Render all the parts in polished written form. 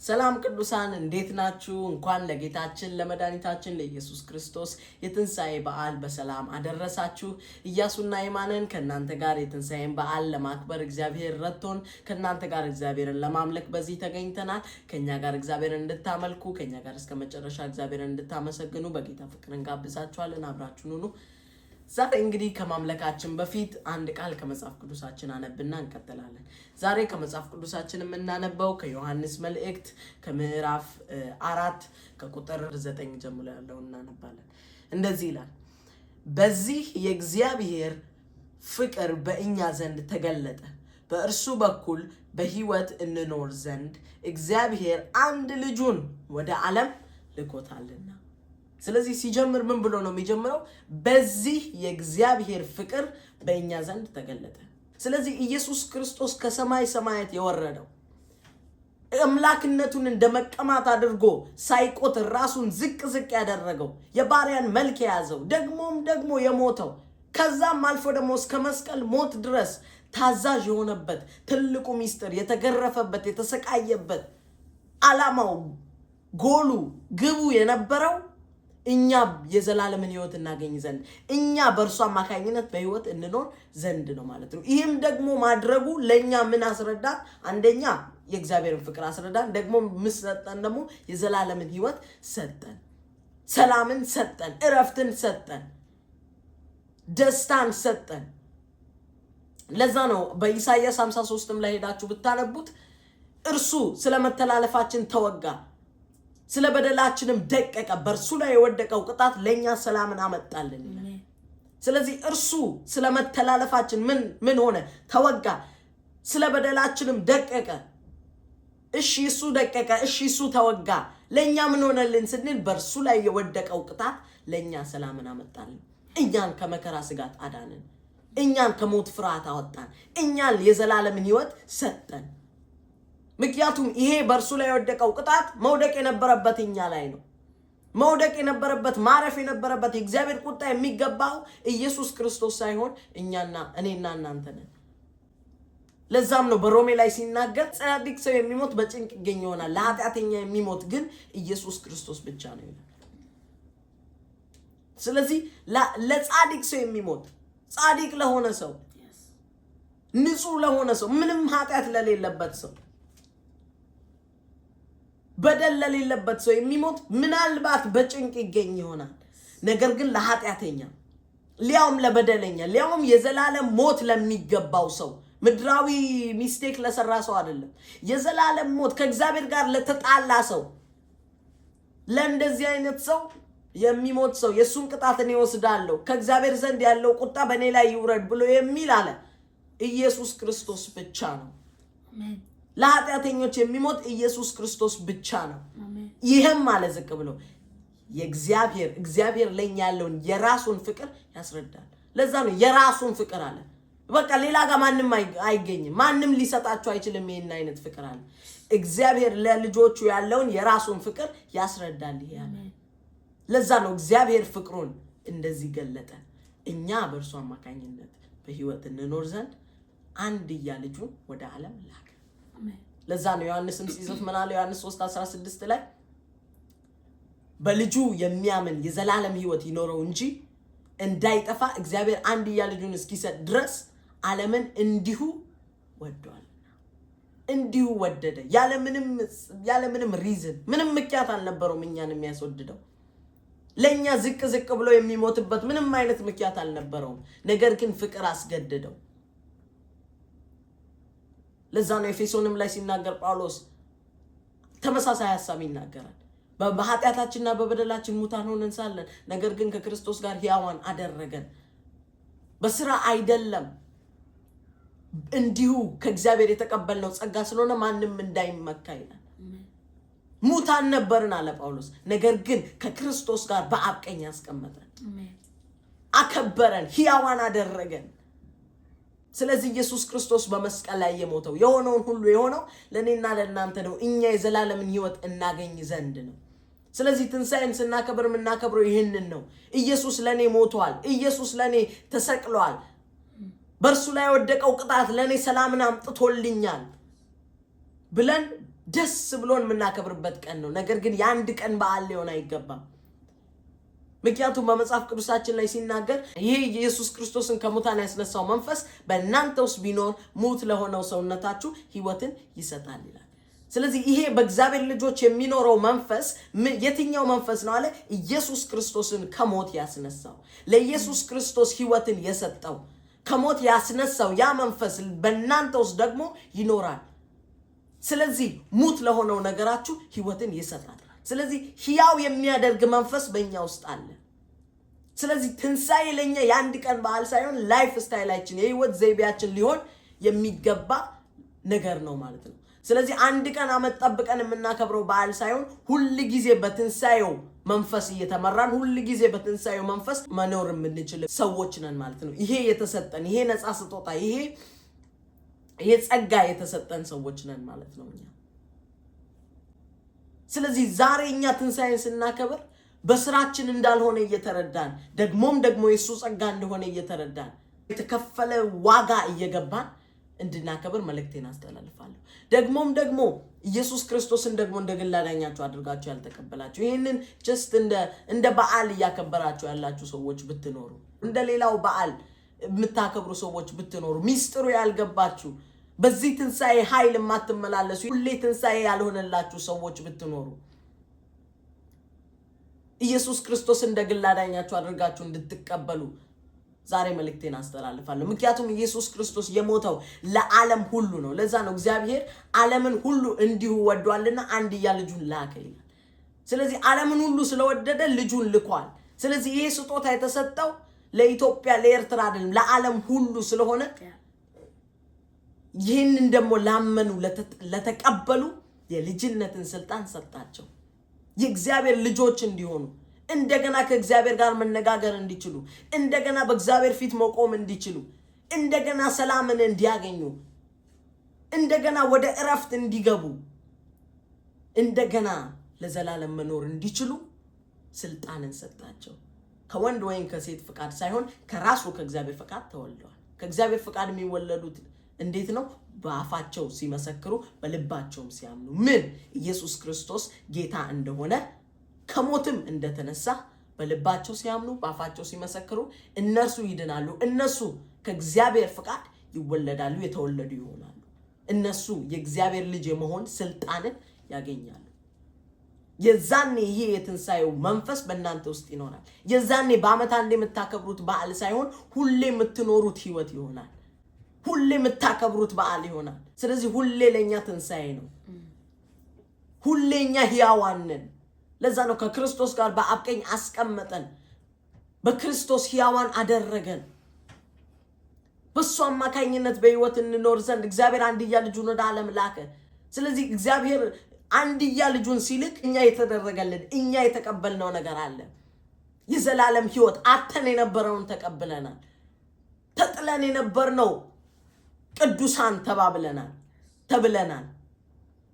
ሰላም ቅዱሳን እንዴት ናችሁ? እንኳን ለጌታችን ለመድኃኒታችን ለኢየሱስ ክርስቶስ የትንሣኤ በዓል በሰላም አደረሳችሁ። ኢያሱና የማነን ከእናንተ ጋር የትንሣኤን በዓል ለማክበር እግዚአብሔር ረድቶን ከእናንተ ጋር እግዚአብሔርን ለማምለክ በዚህ ተገኝተናል። ከኛ ጋር እግዚአብሔርን እንድታመልኩ ከኛ ጋር እስከ መጨረሻ እግዚአብሔርን እንድታመሰግኑ በጌታ ፍቅር እንጋብዛችኋለን። አብራችሁን ሁኑ። ዛሬ እንግዲህ ከማምለካችን በፊት አንድ ቃል ከመጽሐፍ ቅዱሳችን አነብና እንቀጥላለን። ዛሬ ከመጽሐፍ ቅዱሳችን የምናነበው ከዮሐንስ መልእክት ከምዕራፍ 4 ከቁጥር 9 ጀምሮ ያለውን እናነባለን። እንደዚህ ይላል፣ በዚህ የእግዚአብሔር ፍቅር በእኛ ዘንድ ተገለጠ፣ በእርሱ በኩል በሕይወት እንኖር ዘንድ እግዚአብሔር አንድ ልጁን ወደ ዓለም ልኮታልና። ስለዚህ ሲጀምር ምን ብሎ ነው የሚጀምረው? በዚህ የእግዚአብሔር ፍቅር በእኛ ዘንድ ተገለጠ። ስለዚህ ኢየሱስ ክርስቶስ ከሰማይ ሰማያት የወረደው አምላክነቱን እንደመቀማት አድርጎ ሳይቆጥር ራሱን ዝቅ ያደረገው የባሪያን መልክ የያዘው ደግሞ የሞተው ከዛም አልፎ ደግሞ እስከ መስቀል ሞት ድረስ ታዛዥ የሆነበት ትልቁ ሚስጥር የተገረፈበት የተሰቃየበት ዓላማው ጎሉ ግቡ የነበረው እኛ የዘላለምን ሕይወት እናገኝ ዘንድ እኛ በእርሱ አማካኝነት በሕይወት እንኖር ዘንድ ነው ማለት ነው። ይህም ደግሞ ማድረጉ ለእኛ ምን አስረዳን? አንደኛ የእግዚአብሔርን ፍቅር አስረዳን። ደግሞ ምስሰጠን ደግሞ የዘላለምን ሕይወት ሰጠን፣ ሰላምን ሰጠን፣ እረፍትን ሰጠን፣ ደስታን ሰጠን። ለዛ ነው በኢሳይያስ 53 ላይ ሄዳችሁ ብታነቡት እርሱ ስለመተላለፋችን ተወጋ ስለ በደላችንም ደቀቀ፣ በእርሱ ላይ የወደቀው ቅጣት ለእኛ ሰላምን አመጣልን። ስለዚህ እርሱ ስለ መተላለፋችን ምን ሆነ? ተወጋ። ስለ በደላችንም ደቀቀ። እሺ እሱ ደቀቀ፣ እሺ እሱ ተወጋ። ለእኛ ምን ሆነልን ስንል በእርሱ ላይ የወደቀው ቅጣት ለእኛ ሰላምን አመጣልን። እኛን ከመከራ ስጋት አዳንን። እኛን ከሞት ፍርሃት አወጣን። እኛን የዘላለምን ሕይወት ሰጠን። ምክንያቱም ይሄ በእርሱ ላይ የወደቀው ቅጣት መውደቅ የነበረበት እኛ ላይ ነው። መውደቅ የነበረበት ማረፍ የነበረበት የእግዚአብሔር ቁጣ የሚገባው ኢየሱስ ክርስቶስ ሳይሆን እኔና እናንተ ነን። ለዛም ነው በሮሜ ላይ ሲናገር ጻድቅ ሰው የሚሞት በጭንቅ ይገኝ ይሆናል፣ ለኃጢአተኛ የሚሞት ግን ኢየሱስ ክርስቶስ ብቻ ነው ይላል። ስለዚህ ለጻድቅ ሰው የሚሞት ጻድቅ ለሆነ ሰው፣ ንጹህ ለሆነ ሰው፣ ምንም ኃጢአት ለሌለበት ሰው፣ በደል ለሌለበት ሰው የሚሞት ምናልባት በጭንቅ ይገኝ ይሆናል። ነገር ግን ለኃጢአተኛ ሊያውም ለበደለኛ ሊያውም የዘላለም ሞት ለሚገባው ሰው ምድራዊ ሚስቴክ ለሰራ ሰው አይደለም፣ የዘላለም ሞት ከእግዚአብሔር ጋር ለተጣላ ሰው ለእንደዚህ አይነት ሰው የሚሞት ሰው የሱን ቅጣት እኔ ወስዳለሁ ከእግዚአብሔር ዘንድ ያለው ቁጣ በእኔ ላይ ይውረድ ብሎ የሚል አለ ኢየሱስ ክርስቶስ ብቻ ነው። አሜን። ለኃጢአተኞች የሚሞት ኢየሱስ ክርስቶስ ብቻ ነው። ይህም ማለት ዝቅ ብሎ እግዚአብሔር ለኛ ያለውን የራሱን ፍቅር ያስረዳል። ለዛ ነው የራሱን ፍቅር አለ። በቃ ሌላ ጋር ማንም አይገኝም፣ ማንም ሊሰጣቸው አይችልም። ይሄን አይነት ፍቅር አለ። እግዚአብሔር ለልጆቹ ያለውን የራሱን ፍቅር ያስረዳል። ይሄ አለ። ለዛ ነው እግዚአብሔር ፍቅሩን እንደዚህ ገለጠ፣ እኛ በእርሱ አማካኝነት በሕይወት እንኖር ዘንድ አንድያ ልጁን ወደ ዓለም ላከ። ለዛ ነው ዮሐንስም ሲጽፍ ምን አለ? ዮሐንስ 3:16 ላይ በልጁ የሚያምን የዘላለም ሕይወት ይኖረው እንጂ እንዳይጠፋ እግዚአብሔር አንድያ ልጁን እስኪሰጥ ድረስ ዓለምን እንዲሁ ወዷል። እንዲሁ ወደደ፣ ያለምንም ሪዝን፣ ምንም ምክንያት አልነበረውም እኛን የሚያስወድደው። ለኛ ዝቅ ብሎ የሚሞትበት ምንም አይነት ምክንያት አልነበረውም። ነገር ግን ፍቅር አስገደደው። ለዛ ነው ኤፌሶንም ላይ ሲናገር ጳውሎስ ተመሳሳይ ሐሳብ ይናገራል። በኃጢአታችንና በበደላችን ሙታን ሆነን ሳለን ነገር ግን ከክርስቶስ ጋር ሕያዋን አደረገን። በስራ አይደለም፣ እንዲሁ ከእግዚአብሔር የተቀበልነው ጸጋ ስለሆነ ማንም እንዳይመካ ይላል። ሙታን ነበርን አለ ጳውሎስ፣ ነገር ግን ከክርስቶስ ጋር በአብ ቀኝ ያስቀመጠን፣ አከበረን፣ ሕያዋን አደረገን። ስለዚህ ኢየሱስ ክርስቶስ በመስቀል ላይ የሞተው የሆነውን ሁሉ የሆነው ለኔና ለእናንተ ነው፣ እኛ የዘላለምን ሕይወት እናገኝ ዘንድ ነው። ስለዚህ ትንሣኤን ስናከብር የምናከብረው ይህንን ነው። ኢየሱስ ለኔ ሞቷል፣ ኢየሱስ ለኔ ተሰቅሏል፣ በእርሱ ላይ የወደቀው ቅጣት ለኔ ሰላምን አምጥቶልኛል ብለን ደስ ብሎን የምናከብርበት ቀን ነው። ነገር ግን የአንድ ቀን በዓል ሊሆን አይገባም። ምክንያቱም በመጽሐፍ ቅዱሳችን ላይ ሲናገር ይሄ ኢየሱስ ክርስቶስን ከሙታን ያስነሳው መንፈስ በእናንተ ውስጥ ቢኖር ሙት ለሆነው ሰውነታችሁ ሕይወትን ይሰጣል ይላል። ስለዚህ ይሄ በእግዚአብሔር ልጆች የሚኖረው መንፈስ የትኛው መንፈስ ነው አለ? ኢየሱስ ክርስቶስን ከሞት ያስነሳው፣ ለኢየሱስ ክርስቶስ ሕይወትን የሰጠው፣ ከሞት ያስነሳው ያ መንፈስ በእናንተ ውስጥ ደግሞ ይኖራል። ስለዚህ ሙት ለሆነው ነገራችሁ ሕይወትን ይሰጣል። ስለዚህ ሕያው የሚያደርግ መንፈስ በእኛ ውስጥ አለ። ስለዚህ ትንሣኤ ለኛ የአንድ ቀን በዓል ሳይሆን ላይፍ ስታይላችን የህይወት ዘይቤያችን ሊሆን የሚገባ ነገር ነው ማለት ነው። ስለዚህ አንድ ቀን አመት ጠብቀን የምናከብረው በዓል ሳይሆን ሁሉ ጊዜ በትንሣኤው መንፈስ እየተመራን ሁሉ ጊዜ በትንሣኤው መንፈስ መኖር የምንችል ሰዎች ነን ማለት ነው። ይሄ የተሰጠን ይሄ ነፃ ስጦታ ይሄ ጸጋ የተሰጠን ሰዎች ነን ማለት ነው እኛ። ስለዚህ ዛሬ እኛ ትንሣኤን ስናከብር በስራችን እንዳልሆነ እየተረዳን ደግሞ የሱ ጸጋ እንደሆነ እየተረዳን የተከፈለ ዋጋ እየገባን እንድናከብር መልእክቴን አስተላልፋለሁ። ደግሞ ኢየሱስ ክርስቶስን ደግሞ እንደ ግል አዳኛችሁ አድርጋችሁ ያልተቀበላችሁ ይሄንን ጀስት እንደ በዓል እያከበራችሁ ያላችሁ ሰዎች ብትኖሩ፣ እንደ ሌላው በዓል የምታከብሩ ሰዎች ብትኖሩ፣ ሚስጥሩ ያልገባችሁ በዚህ ትንሣኤ ኃይል የማትመላለሱ ሁሌ ትንሣኤ ያልሆነላችሁ ሰዎች ብትኖሩ ኢየሱስ ክርስቶስ እንደ ግል አዳኛችሁ አድርጋችሁ እንድትቀበሉ ዛሬ መልእክቴን አስተላልፋለሁ። ምክንያቱም ኢየሱስ ክርስቶስ የሞተው ለዓለም ሁሉ ነው። ለዛ ነው እግዚአብሔር ዓለምን ሁሉ እንዲሁ ወዷልና አንድያ ልጁን ላከ ይላል። ስለዚህ ዓለምን ሁሉ ስለወደደ ልጁን ልኳል። ስለዚህ ይሄ ስጦታ የተሰጠው ለኢትዮጵያ ለኤርትራ አይደለም፣ ለዓለም ሁሉ ስለሆነ ይህንን ደግሞ ላመኑ ለተቀበሉ የልጅነትን ስልጣን ሰጣቸው። የእግዚአብሔር ልጆች እንዲሆኑ እንደገና ከእግዚአብሔር ጋር መነጋገር እንዲችሉ እንደገና በእግዚአብሔር ፊት መቆም እንዲችሉ እንደገና ሰላምን እንዲያገኙ እንደገና ወደ እረፍት እንዲገቡ እንደገና ለዘላለም መኖር እንዲችሉ ስልጣንን ሰጣቸው። ከወንድ ወይም ከሴት ፍቃድ ሳይሆን ከራሱ ከእግዚአብሔር ፍቃድ ተወልደዋል። ከእግዚአብሔር ፍቃድ የሚወለዱት እንዴት ነው? በአፋቸው ሲመሰክሩ በልባቸውም ሲያምኑ ምን ኢየሱስ ክርስቶስ ጌታ እንደሆነ ከሞትም እንደተነሳ በልባቸው ሲያምኑ በአፋቸው ሲመሰክሩ እነርሱ ይድናሉ። እነሱ ከእግዚአብሔር ፍቃድ ይወለዳሉ፣ የተወለዱ ይሆናሉ። እነሱ የእግዚአብሔር ልጅ የመሆን ስልጣንን ያገኛሉ። የዛኔ ይሄ የትንሣኤው መንፈስ በእናንተ ውስጥ ይኖራል። የዛኔ በዓመት አንዴ የምታከብሩት በዓል ሳይሆን ሁሌ የምትኖሩት ህይወት ይሆናል። ሁሌ የምታከብሩት በዓል ይሆናል። ስለዚህ ሁሌ ለኛ ትንሣኤ ነው። ሁሌኛ ሕያዋን ነን። ለዛ ነው ከክርስቶስ ጋር በአብ ቀኝ አስቀመጠን፣ በክርስቶስ ሕያዋን አደረገን። በሱ አማካኝነት በህይወት እንኖር ዘንድ እግዚአብሔር አንድያ ልጁን ወደ ዓለም ላከ። ስለዚህ እግዚአብሔር አንድያ ልጁን ሲልክ እኛ የተደረገልን እኛ የተቀበልነው ነገር አለ። የዘላለም ህይወት አተን የነበረውን ተቀብለናል። ተጥለን የነበርነው ቅዱሳን ተብለናል።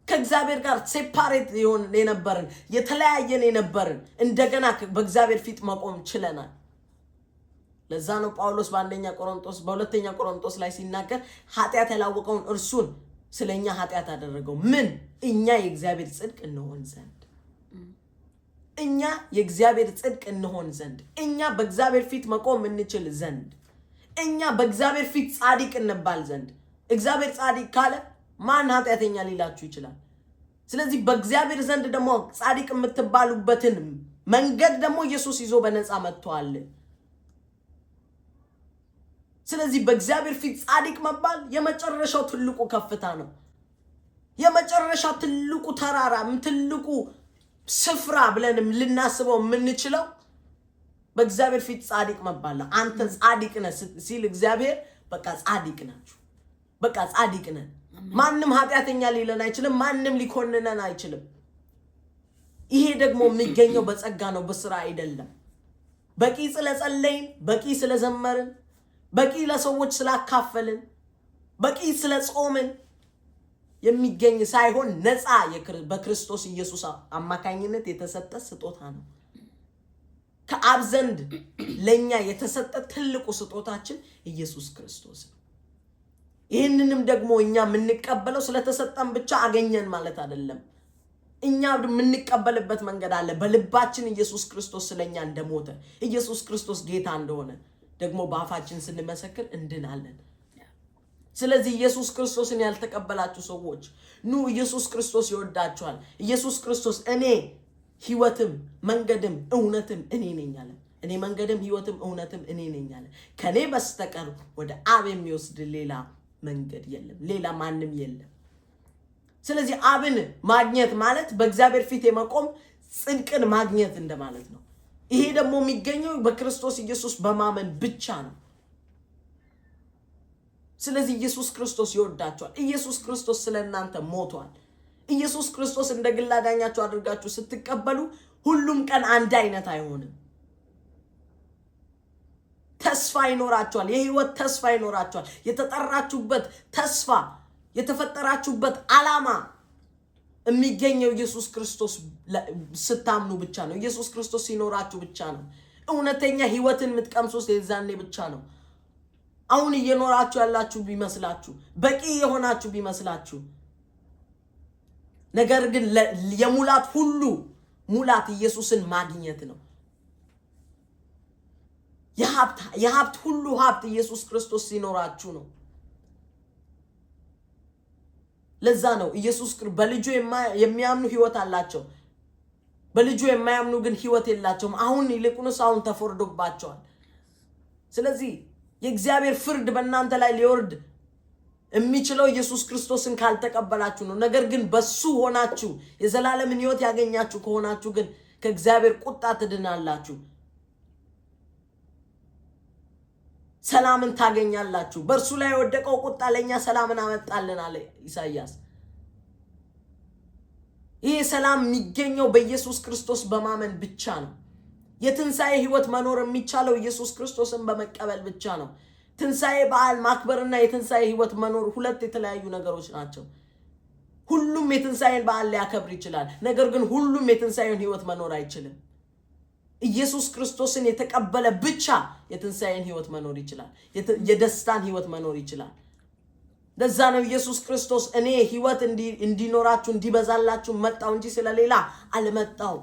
ከእግዚአብሔር ጋር ሴፓሬት የነበርን የተለያየን የነበርን እንደገና በእግዚአብሔር ፊት መቆም ችለናል። ለዛ ነው ጳውሎስ በሁለተኛ ቆሮንቶስ ላይ ሲናገር ኃጢአት ያላወቀውን እርሱን ስለኛ ኃጢአት አደረገው። ምን? እኛ የእግዚአብሔር ጽድቅ እንሆን ዘንድ እኛ የእግዚአብሔር ጽድቅ እንሆን ዘንድ እኛ በእግዚአብሔር ፊት መቆም እንችል ዘንድ እኛ በእግዚአብሔር ፊት ጻድቅ እንባል ዘንድ። እግዚአብሔር ጻድቅ ካለ ማን ኃጢአተኛ ሊላችሁ ይችላል? ስለዚህ በእግዚአብሔር ዘንድ ደግሞ ጻድቅ የምትባሉበትን መንገድ ደግሞ ኢየሱስ ይዞ በነፃ መጥቷል። ስለዚህ በእግዚአብሔር ፊት ጻድቅ መባል የመጨረሻው ትልቁ ከፍታ ነው። የመጨረሻው ትልቁ ተራራ፣ ትልቁ ስፍራ ብለን ልናስበው የምንችለው በእግዚአብሔር ፊት ጻድቅ መባል ነው። አንተ ጻድቅ ነህ ሲል እግዚአብሔር በቃ ጻድቅ ናችሁ፣ በቃ ጻድቅ ነን። ማንም ኃጢአተኛ ሊለን አይችልም። ማንም ሊኮንነን አይችልም። ይሄ ደግሞ የሚገኘው በጸጋ ነው፣ በስራ አይደለም። በቂ ስለጸለይን፣ በቂ ስለዘመርን፣ በቂ ለሰዎች ስላካፈልን፣ በቂ ስለጾምን የሚገኝ ሳይሆን ነፃ በክርስቶስ ኢየሱስ አማካኝነት የተሰጠ ስጦታ ነው። ከአብ ዘንድ ለኛ የተሰጠ ትልቁ ስጦታችን ኢየሱስ ክርስቶስ ነው። ይህንንም ደግሞ እኛ የምንቀበለው ስለተሰጠን ብቻ አገኘን ማለት አይደለም። እኛ የምንቀበልበት መንገድ አለ። በልባችን ኢየሱስ ክርስቶስ ስለኛ እንደሞተ ኢየሱስ ክርስቶስ ጌታ እንደሆነ ደግሞ በአፋችን ስንመሰክር እንድናለን። ስለዚህ ኢየሱስ ክርስቶስን ያልተቀበላችሁ ሰዎች ኑ፣ ኢየሱስ ክርስቶስ ይወዳችኋል። ኢየሱስ ክርስቶስ እኔ ሕይወትም መንገድም እውነትም እኔ ነኝ አለ። እኔ መንገድም ሕይወትም እውነትም እኔ ነኝ አለ። ከኔ በስተቀር ወደ አብ የሚወስድ ሌላ መንገድ የለም፣ ሌላ ማንም የለም። ስለዚህ አብን ማግኘት ማለት በእግዚአብሔር ፊት የመቆም ጽድቅን ማግኘት እንደማለት ነው። ይሄ ደግሞ የሚገኘው በክርስቶስ ኢየሱስ በማመን ብቻ ነው። ስለዚህ ኢየሱስ ክርስቶስ ይወዳችኋል። ኢየሱስ ክርስቶስ ስለእናንተ ሞቷል። ኢየሱስ ክርስቶስ እንደ ግል አዳኛችሁ አድርጋችሁ ስትቀበሉ ሁሉም ቀን አንድ አይነት አይሆንም። ተስፋ ይኖራችኋል። የህይወት ተስፋ ይኖራችኋል። የተጠራችሁበት ተስፋ፣ የተፈጠራችሁበት ዓላማ የሚገኘው ኢየሱስ ክርስቶስ ስታምኑ ብቻ ነው። ኢየሱስ ክርስቶስ ሲኖራችሁ ብቻ ነው። እውነተኛ ህይወትን የምትቀምሱት የዛኔ ብቻ ነው። አሁን እየኖራችሁ ያላችሁ ቢመስላችሁ፣ በቂ የሆናችሁ ቢመስላችሁ፣ ነገር ግን የሙላት ሁሉ ሙላት ኢየሱስን ማግኘት ነው። የሀብት ሁሉ ሀብት ኢየሱስ ክርስቶስ ሲኖራችሁ ነው። ለዛ ነው ኢየሱስ በልጁ የሚያምኑ ህይወት አላቸው፣ በልጁ የማያምኑ ግን ህይወት የላቸውም። አሁን ይልቁንስ አሁን ተፈርዶባቸዋል። ስለዚህ የእግዚአብሔር ፍርድ በእናንተ ላይ ሊወርድ የሚችለው ኢየሱስ ክርስቶስን ካልተቀበላችሁ ነው። ነገር ግን በሱ ሆናችሁ የዘላለምን ህይወት ያገኛችሁ ከሆናችሁ ግን ከእግዚአብሔር ቁጣ ትድናላችሁ፣ ሰላምን ታገኛላችሁ። በእርሱ ላይ የወደቀው ቁጣ ለእኛ ሰላምን አመጣልን አለ ኢሳይያስ። ይህ ሰላም የሚገኘው በኢየሱስ ክርስቶስ በማመን ብቻ ነው። የትንሣኤ ህይወት መኖር የሚቻለው ኢየሱስ ክርስቶስን በመቀበል ብቻ ነው። ትንሣኤ በዓል ማክበርና የትንሣኤ ህይወት መኖር ሁለት የተለያዩ ነገሮች ናቸው። ሁሉም የትንሣኤን በዓል ሊያከብር ይችላል፣ ነገር ግን ሁሉም የትንሣኤን ህይወት መኖር አይችልም። ኢየሱስ ክርስቶስን የተቀበለ ብቻ የትንሣኤን ህይወት መኖር ይችላል፣ የደስታን ህይወት መኖር ይችላል። ለዛ ነው ኢየሱስ ክርስቶስ እኔ ህይወት እንዲኖራችሁ እንዲበዛላችሁ መጣው እንጂ ስለሌላ አልመጣው።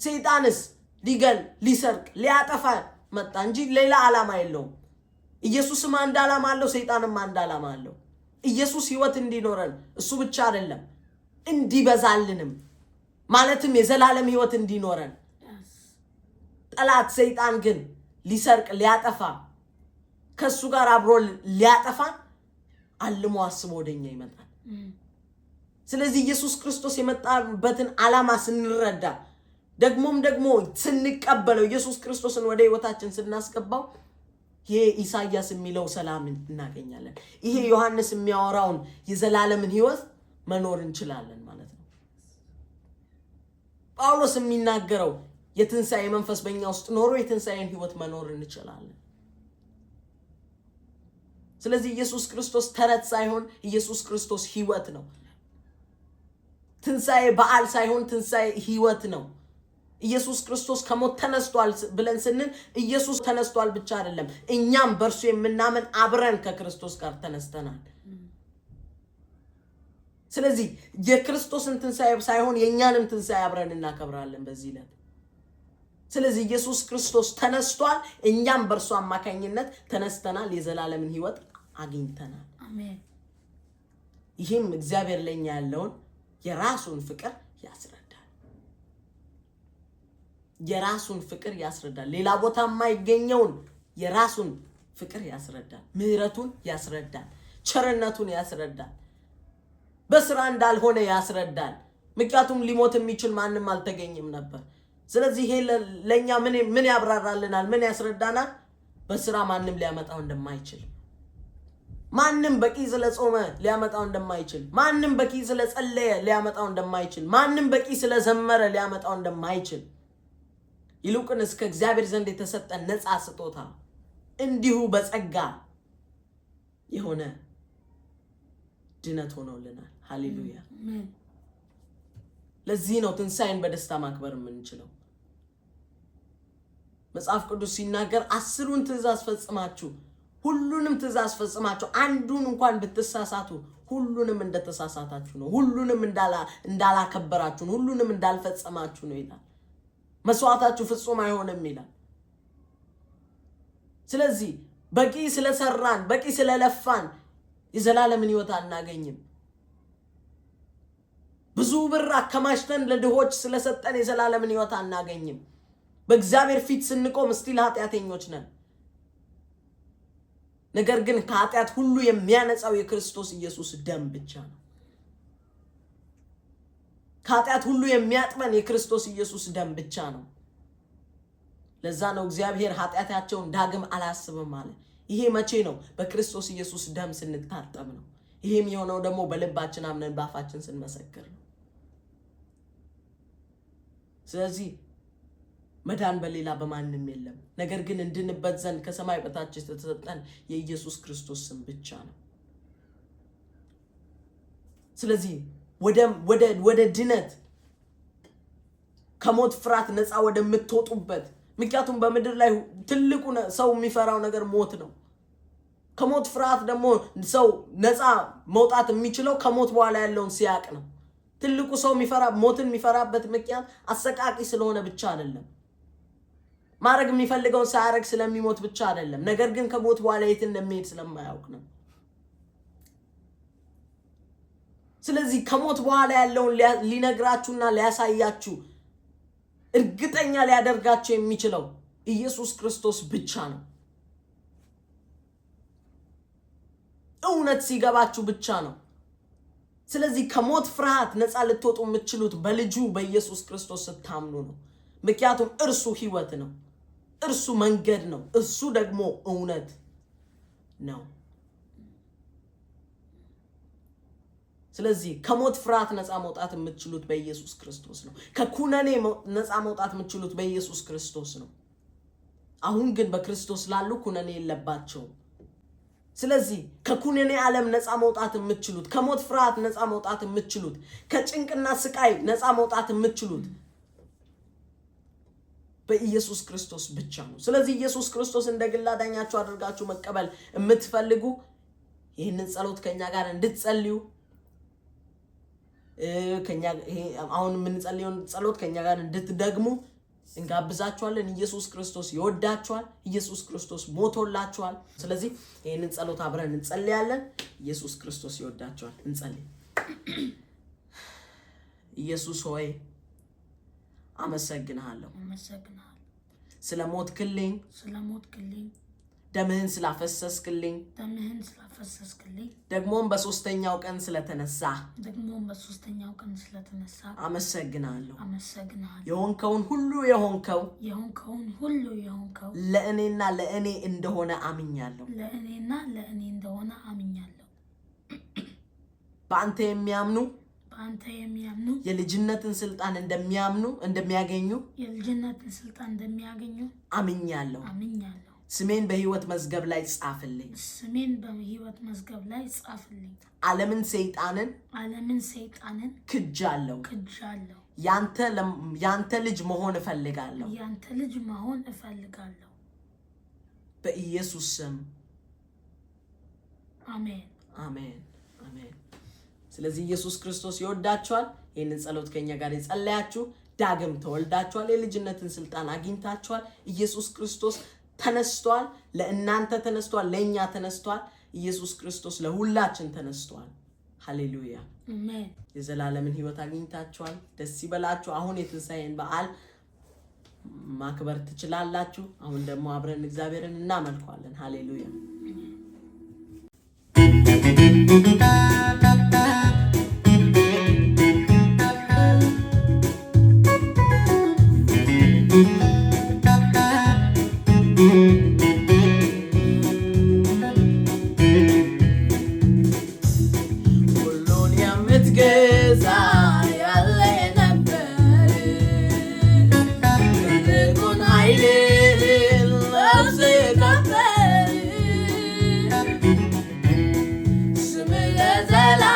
ሰይጣንስ ሊገል ሊሰርቅ ሊያጠፋ መጣ እንጂ ሌላ ዓላማ የለውም። ኢየሱስም አንድ ዓላማ አለው፣ ሰይጣንም አንድ ዓላማ አለው። ኢየሱስ ህይወት እንዲኖረን እሱ ብቻ አይደለም እንዲበዛልንም፣ ማለትም የዘላለም ህይወት እንዲኖረን። ጠላት ሰይጣን ግን ሊሰርቅ ሊያጠፋ ከሱ ጋር አብሮ ሊያጠፋን አልሞ አስቦ ወደኛ ይመጣል። ስለዚህ ኢየሱስ ክርስቶስ የመጣበትን ዓላማ ስንረዳ ደግሞ ስንቀበለው ኢየሱስ ክርስቶስን ወደ ህይወታችን ስናስገባው ይሄ ኢሳይያስ የሚለው ሰላምን እናገኛለን። ይሄ ዮሐንስ የሚያወራውን የዘላለምን ህይወት መኖር እንችላለን ማለት ነው። ጳውሎስ የሚናገረው የትንሣኤ መንፈስ በእኛ ውስጥ ኖሮ የትንሣኤን ህይወት መኖር እንችላለን። ስለዚህ ኢየሱስ ክርስቶስ ተረት ሳይሆን ኢየሱስ ክርስቶስ ህይወት ነው። ትንሣኤ በዓል ሳይሆን ትንሣኤ ህይወት ነው። ኢየሱስ ክርስቶስ ከሞት ተነስቷል ብለን ስንል ኢየሱስ ተነስቷል ብቻ አይደለም፣ እኛም በእርሱ የምናምን አብረን ከክርስቶስ ጋር ተነስተናል። ስለዚህ የክርስቶስን ትንሣኤ ሳይሆን የእኛንም ትንሣኤ አብረን እናከብራለን በዚህ ዕለት። ስለዚህ ኢየሱስ ክርስቶስ ተነስቷል፣ እኛም በእርሱ አማካኝነት ተነስተናል፣ የዘላለምን ህይወት አግኝተናል። አሜን። ይህም እግዚአብሔር ለኛ ያለውን የራሱን ፍቅር ያስረዳል። የራሱን ፍቅር ያስረዳል። ሌላ ቦታ የማይገኘውን የራሱን ፍቅር ያስረዳል። ምህረቱን ያስረዳል። ቸርነቱን ያስረዳል። በስራ እንዳልሆነ ያስረዳል። ምክንያቱም ሊሞት የሚችል ማንም አልተገኘም ነበር። ስለዚህ ይሄ ለኛ ምን ያብራራልናል? ምን ያስረዳናል? በስራ ማንም ሊያመጣው እንደማይችል፣ ማንም በቂ ስለጾመ ሊያመጣው እንደማይችል፣ ማንም በቂ ስለጸለየ ሊያመጣው እንደማይችል፣ ማንም በቂ ስለዘመረ ሊያመጣው እንደማይችል፣ ይልቁንስ ከእግዚአብሔር ዘንድ የተሰጠን ነፃ ስጦታ እንዲሁ በጸጋ የሆነ ድነት ሆኖልናል። ሃሌሉያ። ለዚህ ነው ትንሣኤን በደስታ ማክበር የምንችለው። መጽሐፍ ቅዱስ ሲናገር 10ን ትእዛዝ ፈጽማችሁ ሁሉንም ትእዛዝ ፈጽማችሁ አንዱን እንኳን ብትሳሳቱ ሁሉንም እንደተሳሳታችሁ ነው። ሁሉንም እንዳላከበራችሁ ነው። ሁሉንም እንዳልፈጸማችሁ ነው ይላል። መስዋዕታችሁ ፍጹም አይሆንም ይላል። ስለዚህ በቂ ስለሰራን በቂ ስለለፋን የዘላለምን ሕይወት አናገኝም። ብዙ ብር አከማችተን ለድሆች ስለሰጠን የዘላለምን ሕይወት አናገኝም። በእግዚአብሔር ፊት ስንቆም ስቲል ኃጢአተኞች ነን። ነገር ግን ከኃጢአት ሁሉ የሚያነጻው የክርስቶስ ኢየሱስ ደም ብቻ ነው። ከኃጢአት ሁሉ የሚያጥበን የክርስቶስ ኢየሱስ ደም ብቻ ነው። ለዛ ነው እግዚአብሔር ኃጢአታቸውን ዳግም አላስብም አለ። ይሄ መቼ ነው? በክርስቶስ ኢየሱስ ደም ስንታጠብ ነው። ይሄም የሆነው ደግሞ በልባችን አምነን ባፋችን ስንመሰክር ነው። ስለዚህ መዳን በሌላ በማንም የለም። ነገር ግን እንድንበት ዘንድ ከሰማይ በታች የተሰጠን የኢየሱስ ክርስቶስ ስም ብቻ ነው። ስለዚህ ወደ ድነት ከሞት ፍርሃት ነፃ ወደምትወጡበት፣ ምክንያቱም በምድር ላይ ትልቁ ሰው የሚፈራው ነገር ሞት ነው። ከሞት ፍርሃት ደግሞ ሰው ነፃ መውጣት የሚችለው ከሞት በኋላ ያለውን ሲያቅ ነው። ትልቁ ሰው ሞትን የሚፈራበት ምክንያት አሰቃቂ ስለሆነ ብቻ አይደለም። ማድረግ የሚፈልገውን ሳያደርግ ስለሚሞት ብቻ አይደለም። ነገር ግን ከሞት በኋላ የት እንደሚሄድ ስለማያውቅ ነው። ስለዚህ ከሞት በኋላ ያለውን ሊነግራችሁና ሊያሳያችሁ እርግጠኛ ሊያደርጋችሁ የሚችለው ኢየሱስ ክርስቶስ ብቻ ነው። እውነት ሲገባችሁ ብቻ ነው። ስለዚህ ከሞት ፍርሃት ነፃ ልትወጡ የምትችሉት በልጁ በኢየሱስ ክርስቶስ ስታምኑ ነው። ምክንያቱም እርሱ ሕይወት ነው፣ እርሱ መንገድ ነው፣ እሱ ደግሞ እውነት ነው። ስለዚህ ከሞት ፍርሃት ነፃ መውጣት የምትችሉት በኢየሱስ ክርስቶስ ነው። ከኩነኔ ነፃ መውጣት የምትችሉት በኢየሱስ ክርስቶስ ነው። አሁን ግን በክርስቶስ ላሉ ኩነኔ የለባቸውም። ስለዚህ ከኩነኔ ዓለም ነፃ መውጣት የምትችሉት፣ ከሞት ፍርሃት ነፃ መውጣት የምትችሉት፣ ከጭንቅና ስቃይ ነፃ መውጣት የምትችሉት በኢየሱስ ክርስቶስ ብቻ ነው። ስለዚህ ኢየሱስ ክርስቶስ እንደ ግል አዳኛችሁ አድርጋችሁ መቀበል የምትፈልጉ ይህንን ጸሎት ከኛ ጋር እንድትጸልዩ አሁን የምንጸልየውን ጸሎት ከኛ ጋር እንድትደግሙ እንጋብዛችኋለን። ኢየሱስ ክርስቶስ ይወዳችኋል። ኢየሱስ ክርስቶስ ሞቶላችኋል። ስለዚህ ይህንን ጸሎት አብረን እንጸልያለን። ኢየሱስ ክርስቶስ ይወዳችኋል። እንጸልይ። ኢየሱስ ሆይ አመሰግንሃለሁ ስለሞትክልኝ፣ ደምህን ስላፈሰስክልኝ፣ ደግሞም በሶስተኛው ቀን ስለተነሳ አመሰግናለሁ። የሆንከውን ሁሉ የሆንከው ለእኔና ለእኔ እንደሆነ አምኛለሁ። በአንተ የሚያምኑ የልጅነትን ስልጣን እንደሚያገኙ አምኛለሁ። ስሜን በሕይወት መዝገብ ላይ ጻፍልኝ። ዓለምን ሰይጣንን ክጃለሁ። ያንተ ልጅ መሆን እፈልጋለሁ። በኢየሱስ ስም አሜን፣ አሜን፣ አሜን። ስለዚህ ኢየሱስ ክርስቶስ ይወዳችኋል። ይህንን ጸሎት ከኛ ጋር የጸለያችሁ ዳግም ተወልዳችኋል። የልጅነትን ስልጣን አግኝታችኋል። ኢየሱስ ክርስቶስ ተነስቷል። ለእናንተ ተነስቷል፣ ለኛ ተነስቷል። ኢየሱስ ክርስቶስ ለሁላችን ተነስቷል። ሃሌሉያ አሜን። የዘላለምን ሕይወት አግኝታችኋል። ደስ ይበላችሁ። አሁን የትንሣኤን በዓል ማክበር ትችላላችሁ። አሁን ደግሞ አብረን እግዚአብሔርን እናመልካለን። ሃሌሉያ Zela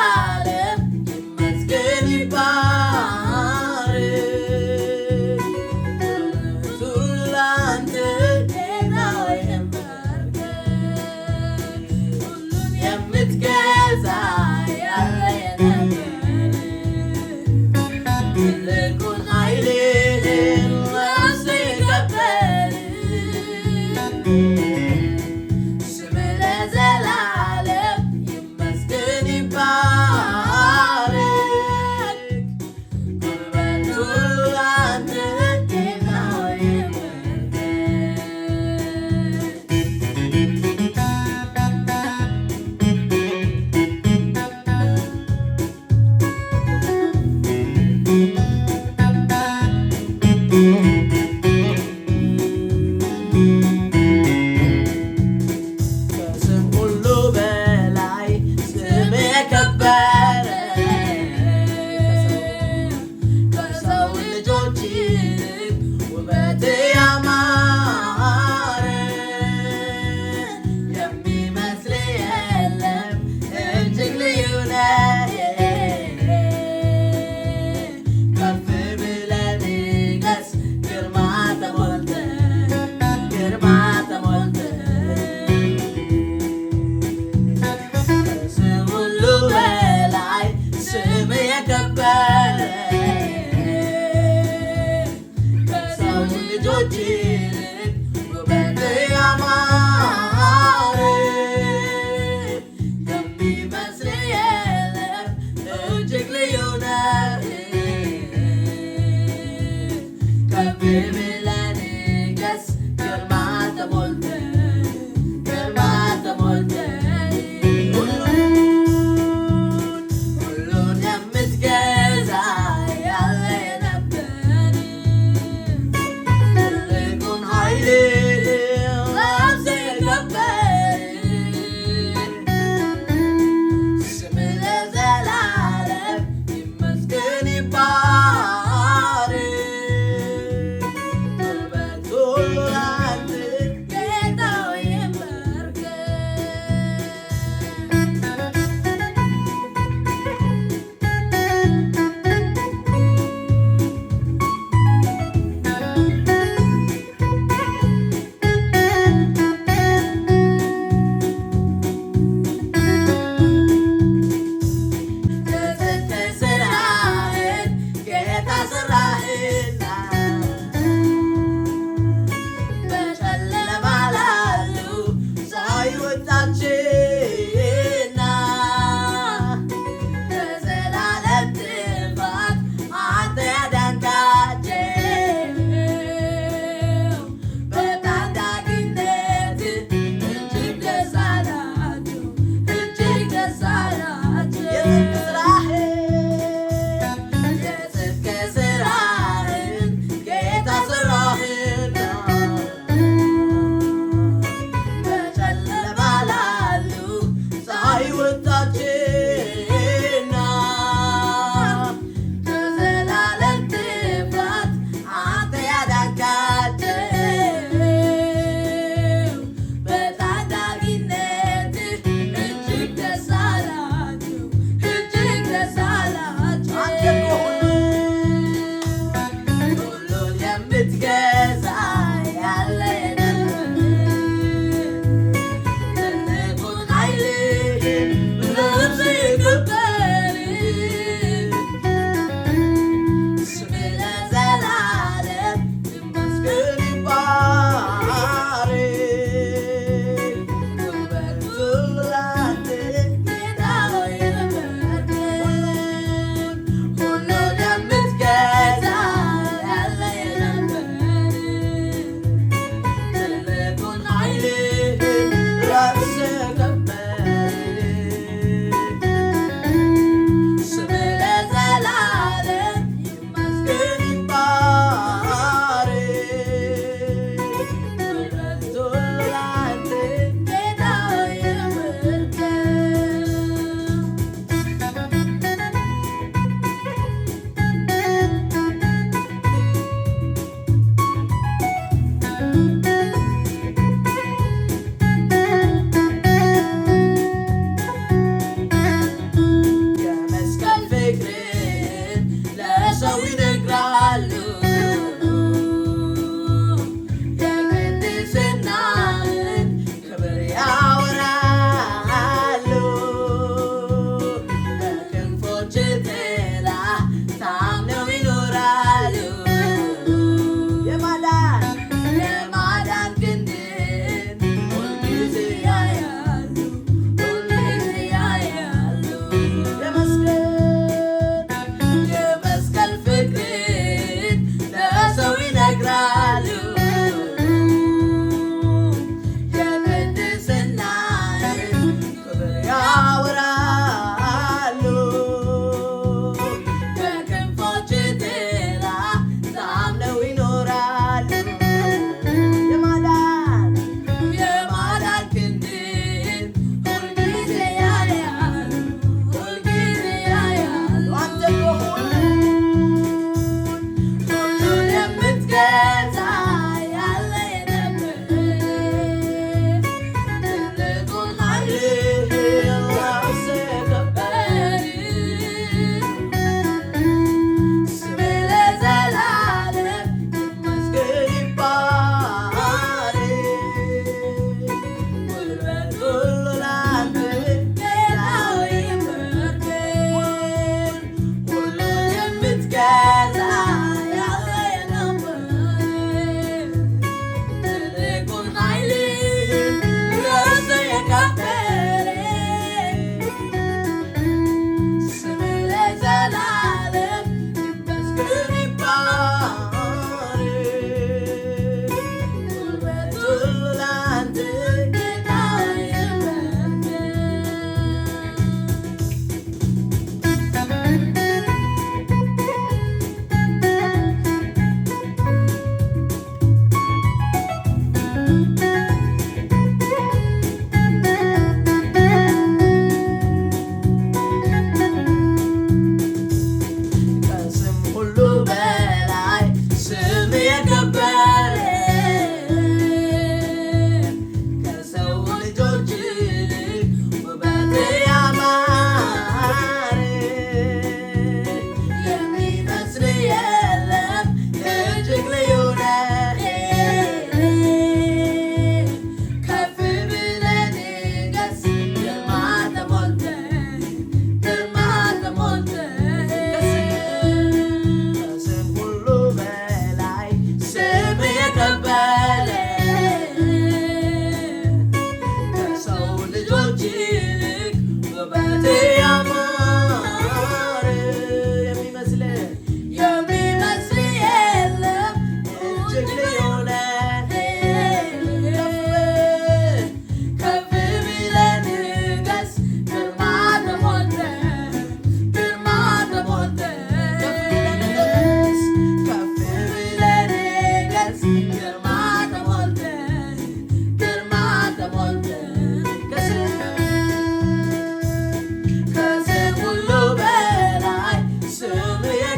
ብለን ገስ ግርማ ተሞልተን ግርማ ተሞልተን ሁሉን የምትገዛ ያለ የነበርን ትልቁን ኃይል ለብሰ የከበርን ስምህ ለዘላለም ይመስገን ይባረክ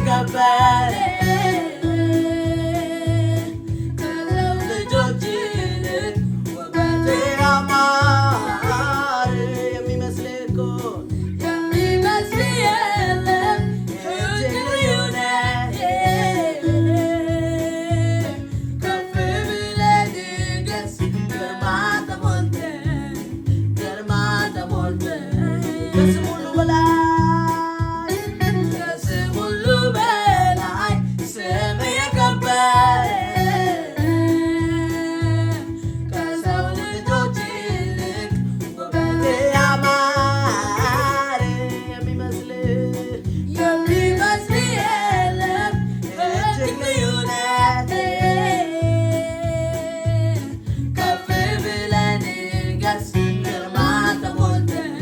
የከበረ ከሰው ልጆች ይልቅ ውበቴ ያማረ የሚመስል እኮ የሚመስል የለም እጅግ ልዩ ነህ ከፍ ብለህ ንገስ ግርማ ተሞልተህ ከስም ሁሉ በላይ ስምህ የከበረ ከሰው ልጆች ይልቅ ውበትህ ያማረ የሚመስል የለም እጅግ ልዩ ነህ ከፍ ብለህ ንገስ ግርማ ተሞልተህ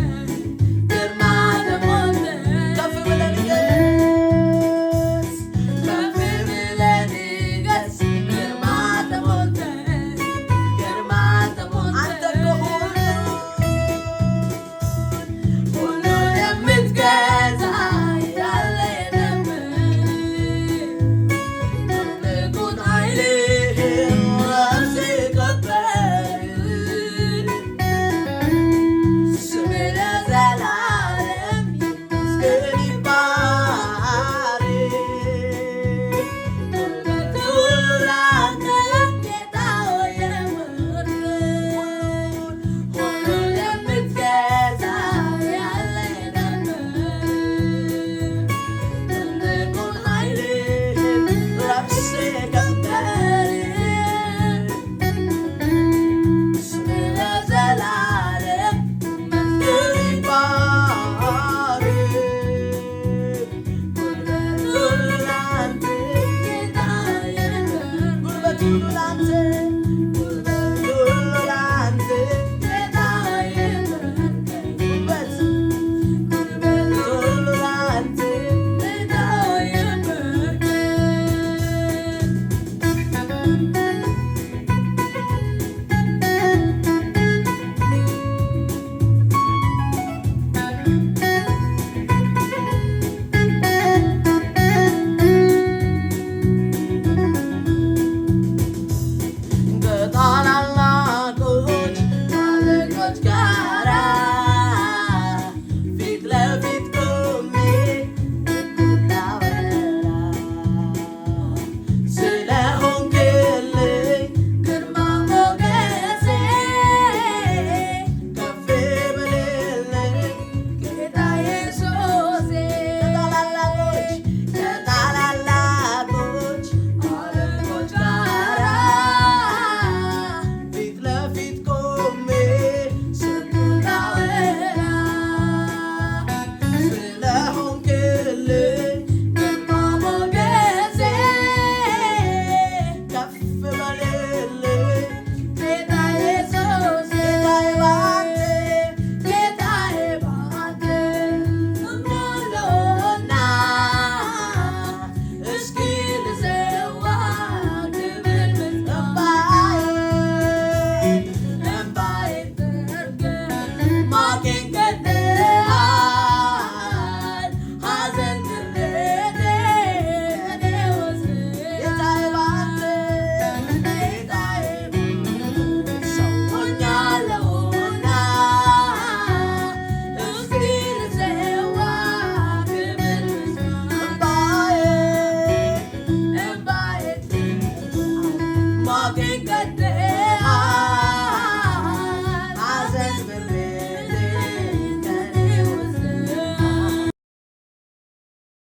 ከፍ ብለህ ንገስ ግርማ ተሞልተህ አንተ እኮ ሁሉን የምትገዛ ያለ የለም ትልቁን ኃይልህን ነፍሴ ቀበል ስምህ ለዘላለም ይመስገን ይባረክ ጉልበት ሁሉ ላንተ ጌታ ሆይ የምወድህ ሁሉን የምትገዛ ያለ የለም ትልቁን ኃይልህን ለብሼ ቀበል ስምህ ለዘላለም ይመስገን ይባረክ ጉልበት ሁሉ ላንተ ጌታ ሆይ የምወድህ ጉልበት ሁሉ